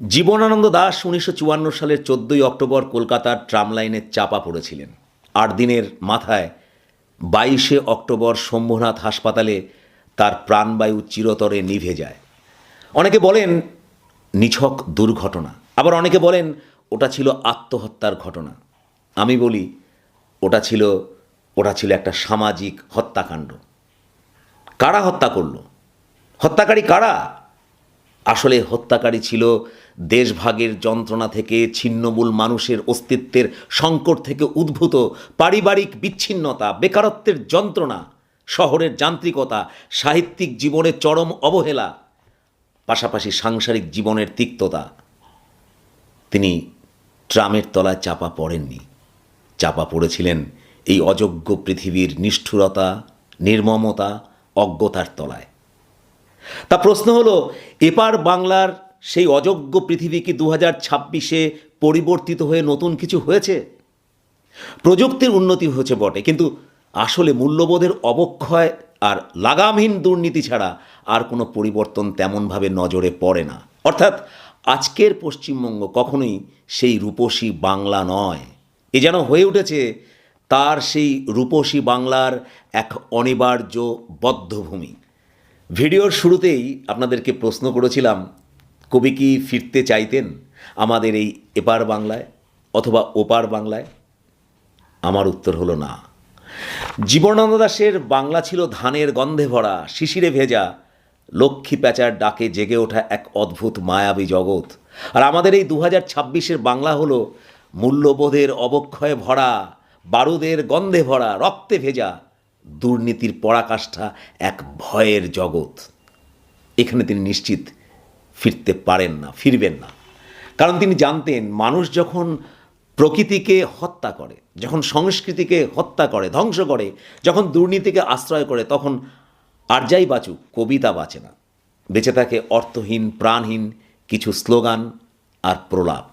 জীবনানন্দ দাশ ১৯৫৪ সালের ১৪ই অক্টোবর কলকাতার ট্রাম লাইনে চাপা পড়েছিলেন। ৮ দিনের মাথায় ২২শে অক্টোবর শম্ভুনাথ হাসপাতালে তার প্রাণবায়ু চিরতরে নিভে যায়। অনেকে বলেন নিছক দুর্ঘটনা, আবার অনেকে বলেন ওটা ছিল আত্মহত্যার ঘটনা। আমি বলি ওটা ছিল একটা সামাজিক হত্যাকাণ্ড। কারা হত্যা করল? হত্যাকারী কারা? আসলে হত্যাকারী ছিল দেশভাগের যন্ত্রণা থেকে, ছিন্নমূল মানুষের অস্তিত্বের সংকট থেকে উদ্ভূত পারিবারিক বিচ্ছিন্নতা, বেকারত্বের যন্ত্রণা, শহরের যান্ত্রিকতা, সাহিত্যিক জীবনের চরম অবহেলা, পাশাপাশি সাংসারিক জীবনের তিক্ততা। তিনি ট্রামের তলায় চাপা পড়েননি, চাপা পড়েছিলেন এই অযোগ্য পৃথিবীর নিষ্ঠুরতা, নির্মমতা, অজ্ঞতার তলায়। তা প্রশ্ন হলো, এপার বাংলার সেই অযোগ্য পৃথিবী কি 2026-এ পরিবর্তিত হয়ে নতুন কিছু হয়েছে? প্রযুক্তির উন্নতি হয়েছে বটে, কিন্তু আসলে মূল্যবোধের অবক্ষয় আর লাগামহীন দুর্নীতি ছাড়া আর কোনো পরিবর্তন তেমনভাবে নজরে পড়ে না। অর্থাৎ আজকের পশ্চিমবঙ্গ কখনোই সেই রূপসী বাংলা নয়। এ যেন হয়ে উঠেছে তার সেই রূপসী বাংলার এক অনিবার্য বদ্ধভূমি। ভিডিওর শুরুতেই আপনাদেরকে প্রশ্ন করেছিলাম, কবি কি ফিরতে চাইতেন আমাদের এই এপার বাংলায় অথবা ওপার বাংলায়? আমার উত্তর হলো না। জীবনানন্দ দাশের বাংলা ছিল ধানের গন্ধে ভরা, শিশিরে ভেজা, লক্ষ্মী প্যাঁচার ডাকে জেগে ওঠা এক অদ্ভুত মায়াবী জগৎ। আর আমাদের এই 2026-এর বাংলা হলো মূল্যবোধের অবক্ষয়ে ভরা, বারুদের গন্ধে ভরা, রক্তে ভেজা, দুর্নীতির পরাকাষ্ঠা এক ভয়ের জগৎ। এখানে তিনি নিশ্চিত ফিরবেন না। কারণ তিনি জানতেন, মানুষ যখন প্রকৃতিকে হত্যা করে, যখন সংস্কৃতিকে হত্যা করে, ধ্বংস করে, যখন দুর্নীতিকে আশ্রয় করে, তখন আর যাই বাঁচুক, কবিতা বাঁচে না। বেঁচে থাকে অর্থহীন, প্রাণহীন কিছু স্লোগান আর প্রলাপ।